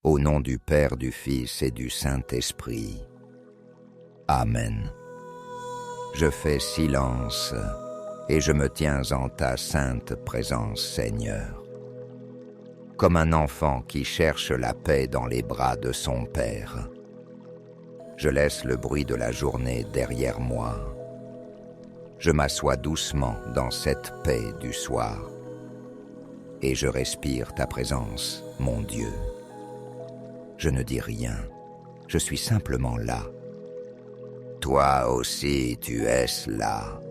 Au nom du Père, du Fils et du Saint-Esprit. Amen. Je fais silence et je me tiens en ta sainte présence, Seigneur. Comme un enfant qui cherche la paix dans les bras de son Père. Je laisse le bruit de la journée derrière moi. Je m'assois doucement dans cette paix du soir. Et je respire ta présence, mon Dieu. Je ne dis rien, je suis simplement là. Toi aussi, tu es là.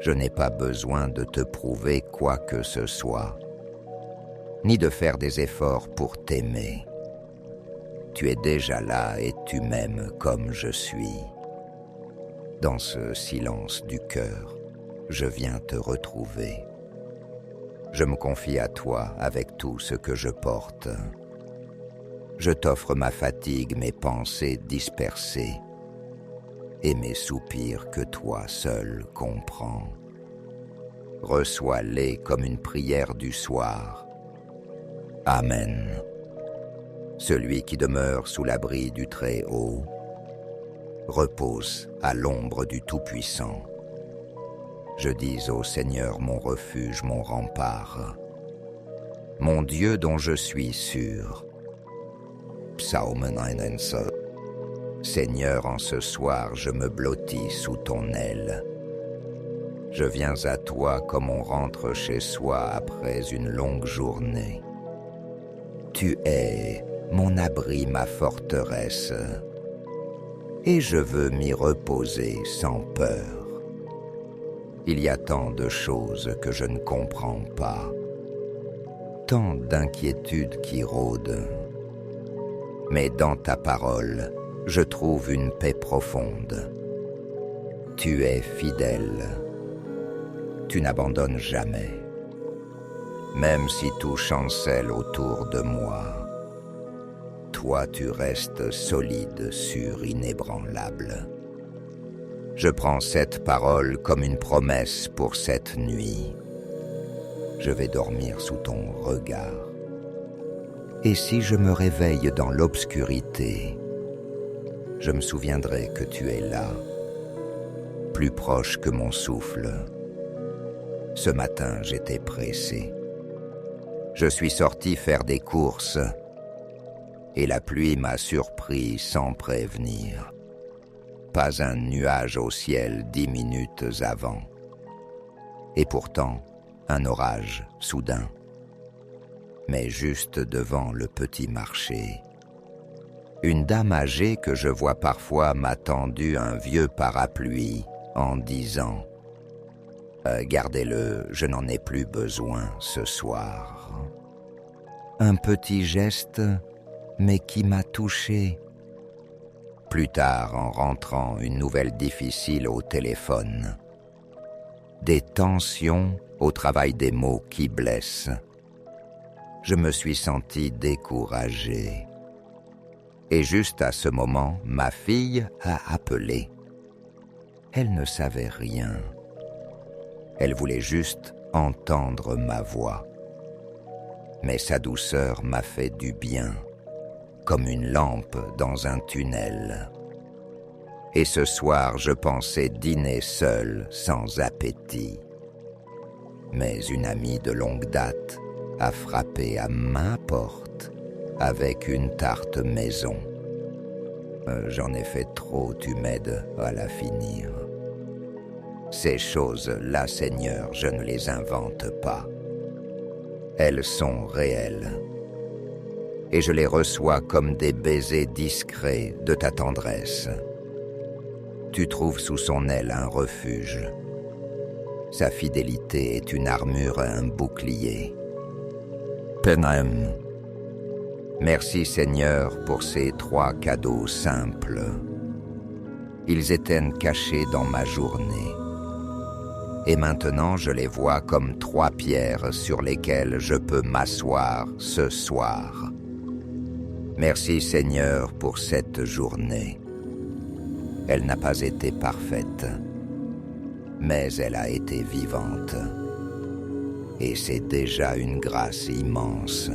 Je n'ai pas besoin de te prouver quoi que ce soit, ni de faire des efforts pour t'aimer. Tu es déjà là et tu m'aimes comme je suis. Dans ce silence du cœur, je viens te retrouver. Je me confie à toi avec tout ce que je porte. Je t'offre ma fatigue, mes pensées dispersées et mes soupirs que toi seul comprends. Reçois-les comme une prière du soir. Amen. Celui qui demeure sous l'abri du Très-Haut repose à l'ombre du Tout-Puissant. Je dis au Seigneur mon refuge, mon rempart, mon Dieu dont je suis sûr. Psaume 9. Seigneur, en ce soir, je me blottis sous ton aile. Je viens à toi comme on rentre chez soi après une longue journée. Tu es mon abri, ma forteresse, et je veux m'y reposer sans peur. Il y a tant de choses que je ne comprends pas, tant d'inquiétudes qui rôdent. Mais dans ta parole, je trouve une paix profonde. Tu es fidèle. Tu n'abandonnes jamais. Même si tout chancelle autour de moi, toi tu restes solide, sûr, inébranlable. Je prends cette parole comme une promesse pour cette nuit. Je vais dormir sous ton regard. Et si je me réveille dans l'obscurité, je me souviendrai que tu es là, plus proche que mon souffle. Ce matin, j'étais pressé. Je suis sorti faire des courses et la pluie m'a surpris sans prévenir. Pas un nuage au ciel 10 minutes avant. Et pourtant, un orage soudain. Mais juste devant le petit marché, une dame âgée que je vois parfois m'a tendu un vieux parapluie en disant « Gardez-le, je n'en ai plus besoin ce soir. » Un petit geste, mais qui m'a touché. Plus tard, en rentrant, une nouvelle difficile au téléphone. Des tensions au travail des mots qui blessent. Je me suis senti découragé. Et juste à ce moment, ma fille a appelé. Elle ne savait rien. Elle voulait juste entendre ma voix. Mais sa douceur m'a fait du bien, comme une lampe dans un tunnel. Et ce soir, je pensais dîner seul, sans appétit. Mais une amie de longue date a frappé à ma porte avec une tarte maison. J'en ai fait trop, tu m'aides à la finir. Ces choses-là, Seigneur, je ne les invente pas. Elles sont réelles. Et je les reçois comme des baisers discrets de ta tendresse. Tu trouves sous son aile un refuge. Sa fidélité est une armure et un bouclier. Penem. Merci Seigneur pour ces 3 cadeaux simples. Ils étaient cachés dans ma journée. Et maintenant je les vois comme 3 pierres sur lesquelles je peux m'asseoir ce soir. Merci Seigneur pour cette journée. Elle n'a pas été parfaite, mais elle a été vivante. Et c'est déjà une grâce immense.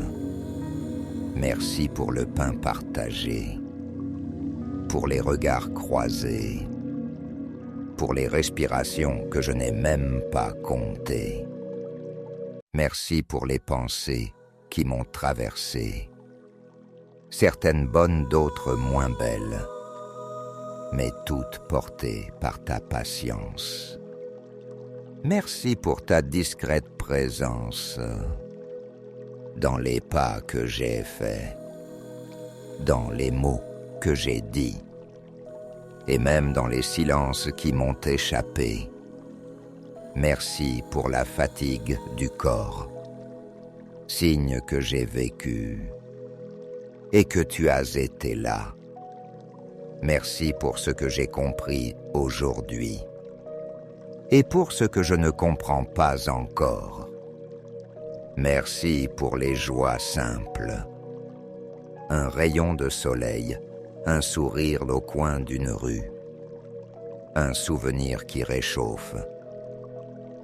Merci pour le pain partagé, pour les regards croisés, pour les respirations que je n'ai même pas comptées. Merci pour les pensées qui m'ont traversé, certaines bonnes, d'autres moins belles, mais toutes portées par ta patience. Merci pour ta discrète présence dans les pas que j'ai faits, dans les mots que j'ai dits, et même dans les silences qui m'ont échappé. Merci pour la fatigue du corps, signe que j'ai vécu et que tu as été là. Merci pour ce que j'ai compris aujourd'hui et pour ce que je ne comprends pas encore. Merci pour les joies simples. Un rayon de soleil, un sourire au coin d'une rue, un souvenir qui réchauffe,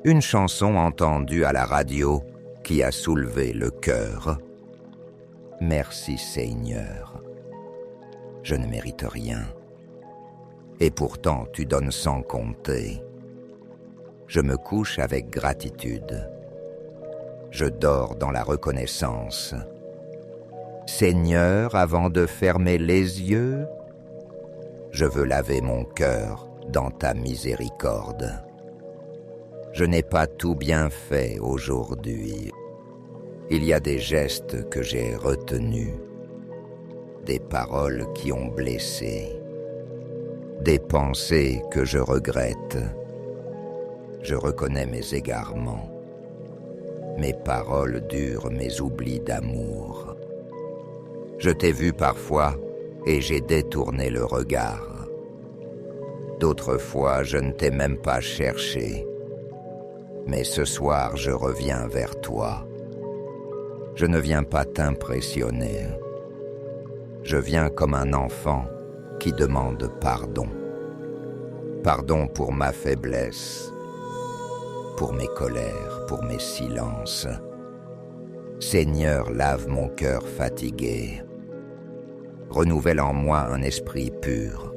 une chanson entendue à la radio qui a soulevé le cœur. Merci Seigneur. Je ne mérite rien, et pourtant tu donnes sans compter. Je me couche avec gratitude. Je dors dans la reconnaissance. Seigneur, avant de fermer les yeux, je veux laver mon cœur dans ta miséricorde. Je n'ai pas tout bien fait aujourd'hui. Il y a des gestes que j'ai retenus, des paroles qui ont blessé, des pensées que je regrette. Je reconnais mes égarements, mes paroles dures, mes oublis d'amour. Je t'ai vu parfois et j'ai détourné le regard. D'autres fois, je ne t'ai même pas cherché. Mais ce soir, je reviens vers toi. Je ne viens pas t'impressionner. Je viens comme un enfant qui demande pardon. Pardon pour ma faiblesse, pour mes colères, pour mes silences. Seigneur, lave mon cœur fatigué. Renouvelle en moi un esprit pur.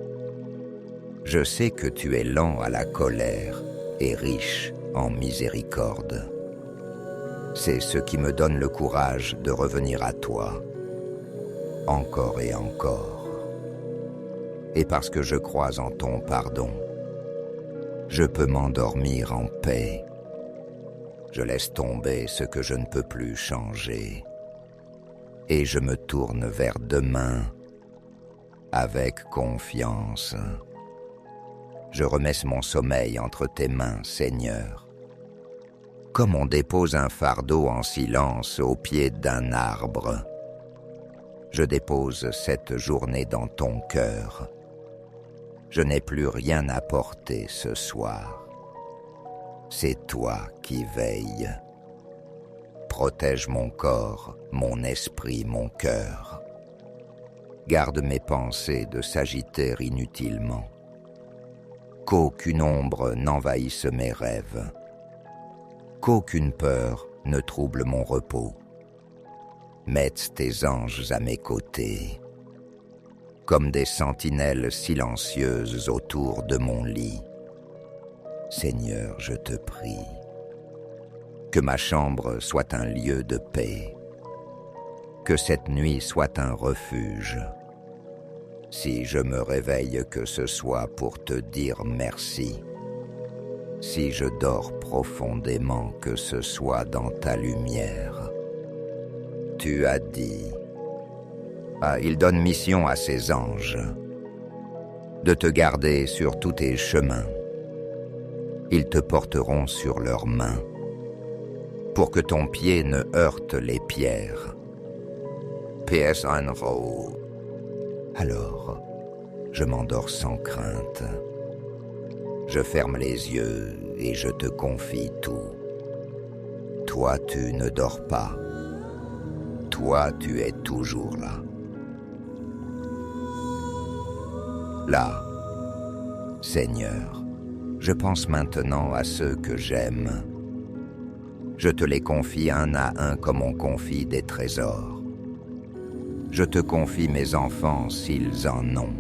Je sais que tu es lent à la colère et riche en miséricorde. C'est ce qui me donne le courage de revenir à toi, encore et encore. Et parce que je crois en ton pardon, je peux m'endormir en paix. Je laisse tomber ce que je ne peux plus changer, et je me tourne vers demain avec confiance. Je remets mon sommeil entre tes mains, Seigneur. Comme on dépose un fardeau en silence au pied d'un arbre, je dépose cette journée dans ton cœur. Je n'ai plus rien à porter ce soir. C'est toi qui veilles. Protège mon corps, mon esprit, mon cœur. Garde mes pensées de s'agiter inutilement. Qu'aucune ombre n'envahisse mes rêves. Qu'aucune peur ne trouble mon repos. Mette tes anges à mes côtés, comme des sentinelles silencieuses autour de mon lit. Seigneur, je te prie, que ma chambre soit un lieu de paix, que cette nuit soit un refuge. Si je me réveille, que ce soit pour te dire merci. Si je dors profondément, que ce soit dans ta lumière. Tu as dit, il donne mission à ses anges de te garder sur tous tes chemins. Ils te porteront sur leurs mains pour que ton pied ne heurte les pierres. PS Einro. Alors, je m'endors sans crainte. Je ferme les yeux et je te confie tout. Toi, tu ne dors pas. Toi, tu es toujours là. Là, Seigneur, je pense maintenant à ceux que j'aime. Je te les confie un à un comme on confie des trésors. je te confie mes enfants s'ils en ont.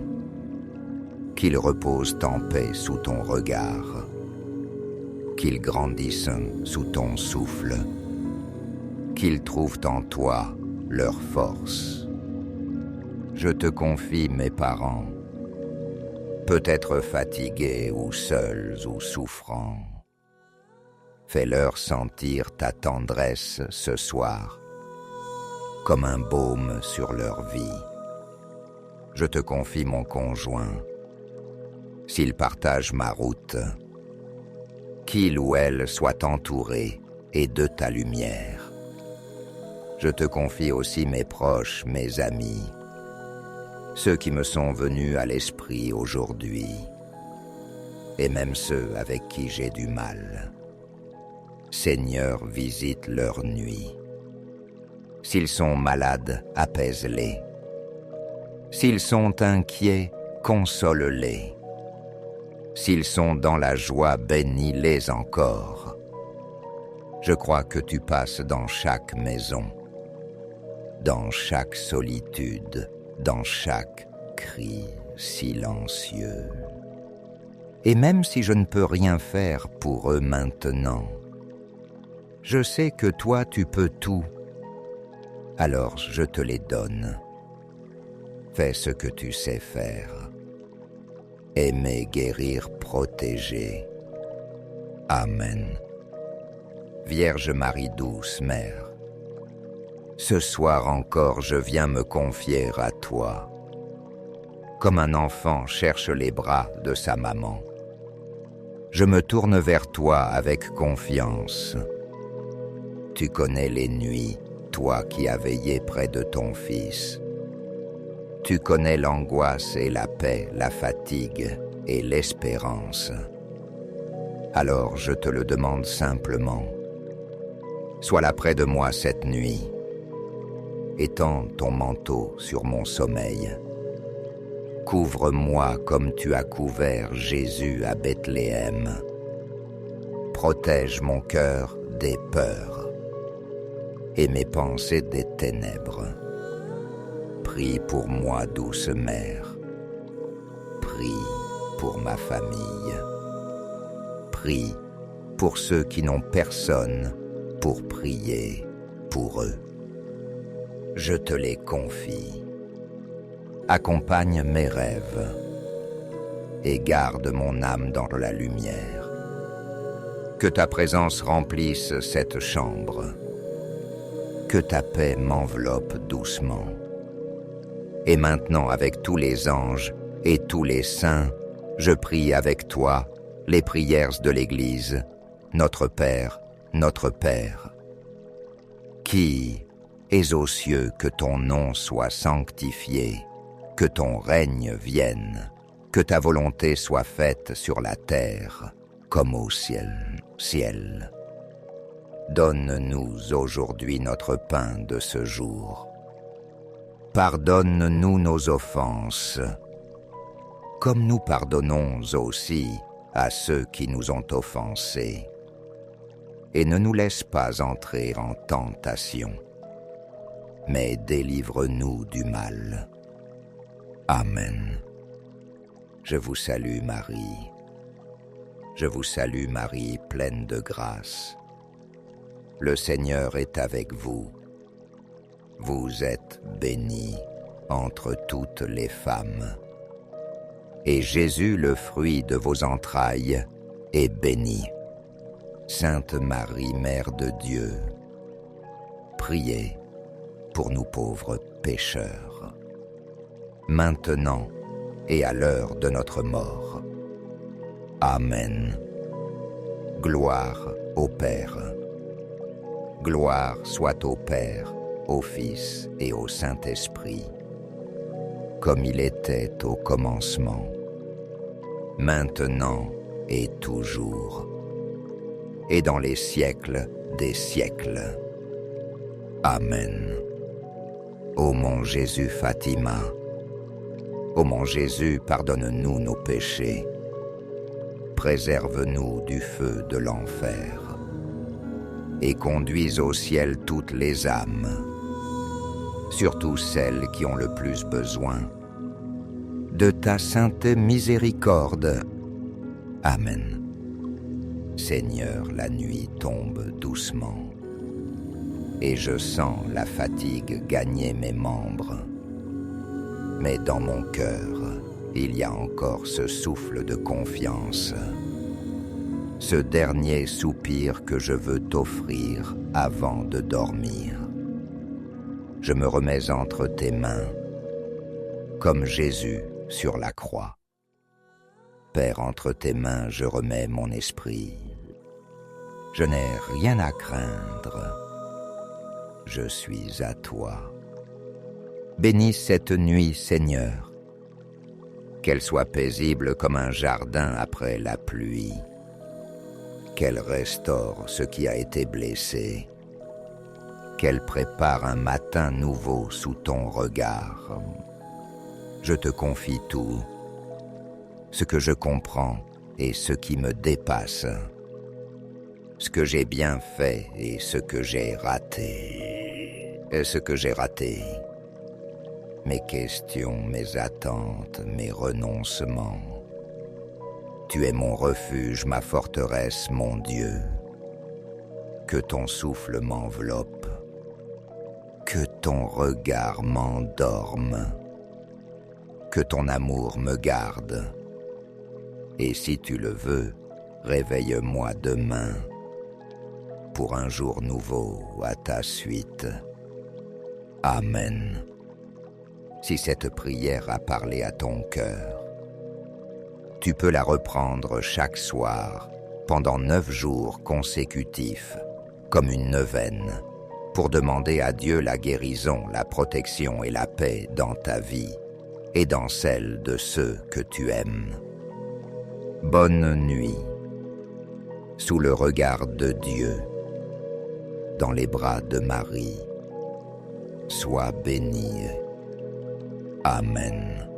Qu'ils reposent en paix sous ton regard, qu'ils grandissent sous ton souffle, qu'ils trouvent en toi leur force. Je te confie mes parents, peut-être fatigués ou seuls ou souffrants. Fais-leur sentir ta tendresse ce soir, comme un baume sur leur vie. Je te confie mon conjoint, s'il partage ma route, qu'il ou elle soit entouré et de ta lumière. Je te confie aussi mes proches, mes amis, ceux qui me sont venus à l'esprit aujourd'hui, et même ceux avec qui j'ai du mal. Seigneur, visite leur nuit. S'ils sont malades, apaise-les. S'ils sont inquiets, console-les. S'ils sont dans la joie, bénis-les encore. Je crois que tu passes dans chaque maison, dans chaque solitude, dans chaque cri silencieux. Et même si je ne peux rien faire pour eux maintenant, je sais que toi tu peux tout, alors je te les donne. Fais ce que tu sais faire. Aimer, guérir, protéger. Amen. Vierge Marie douce Mère, ce soir encore je viens me confier à toi, comme un enfant cherche les bras de sa maman. Je me tourne vers toi avec confiance. Tu connais les nuits, toi qui as veillé près de ton Fils. Tu connais l'angoisse et la paix, la fatigue et l'espérance. Alors je te le demande simplement. Sois là près de moi cette nuit. Étends ton manteau sur mon sommeil. Couvre-moi comme tu as couvert Jésus à Bethléem. Protège mon cœur des peurs et mes pensées des ténèbres. Prie pour moi, douce Mère. Prie pour ma famille. Prie pour ceux qui n'ont personne pour prier pour eux. Je te les confie. Accompagne mes rêves et garde mon âme dans la lumière. Que ta présence remplisse cette chambre. Que ta paix m'enveloppe doucement. Et maintenant, avec tous les anges et tous les saints, je prie avec toi les prières de l'Église, notre Père, qui es aux cieux, que ton nom soit sanctifié, que ton règne vienne, que ta volonté soit faite sur la terre comme au ciel. Donne-nous aujourd'hui notre pain de ce jour. Pardonne-nous nos offenses, comme nous pardonnons aussi à ceux qui nous ont offensés. Et ne nous laisse pas entrer en tentation, mais délivre-nous du mal. Amen. Je vous salue Marie. Je vous salue Marie, pleine de grâce. Le Seigneur est avec vous. Vous êtes bénie entre toutes les femmes. Et Jésus, le fruit de vos entrailles, est béni. Sainte Marie, Mère de Dieu, priez pour nous pauvres pécheurs, maintenant et à l'heure de notre mort. Amen. Gloire au Père. Gloire soit au Père, au Fils et au Saint-Esprit, comme il était au commencement, maintenant et toujours, et dans les siècles des siècles. Amen. Ô mon Jésus Fatima, ô mon Jésus, pardonne-nous nos péchés, préserve-nous du feu de l'enfer, et conduis au ciel toutes les âmes, surtout celles qui ont le plus besoin. De ta sainte miséricorde. Amen. Seigneur, la nuit tombe doucement, et je sens la fatigue gagner mes membres. Mais dans mon cœur, il y a encore ce souffle de confiance, ce dernier soupir que je veux t'offrir avant de dormir. Je me remets entre tes mains, comme Jésus sur la croix. Père, entre tes mains, je remets mon esprit. Je n'ai rien à craindre. Je suis à toi. Bénis cette nuit, Seigneur. Qu'elle soit paisible comme un jardin après la pluie. Qu'elle restaure ce qui a été blessé. Qu'elle prépare un matin nouveau sous ton regard. Je te confie tout, ce que je comprends et ce qui me dépasse, ce que j'ai bien fait et ce que j'ai raté, mes questions, mes attentes, mes renoncements. Tu es mon refuge, ma forteresse, mon Dieu. Que ton souffle m'enveloppe, que ton regard m'endorme, que ton amour me garde. Et si tu le veux, réveille-moi demain pour un jour nouveau à ta suite. Amen. Si cette prière a parlé à ton cœur, tu peux la reprendre chaque soir pendant 9 jours consécutifs, comme une neuvaine, pour demander à Dieu la guérison, la protection et la paix dans ta vie et dans celle de ceux que tu aimes. Bonne nuit, sous le regard de Dieu, dans les bras de Marie. Sois bénie. Amen.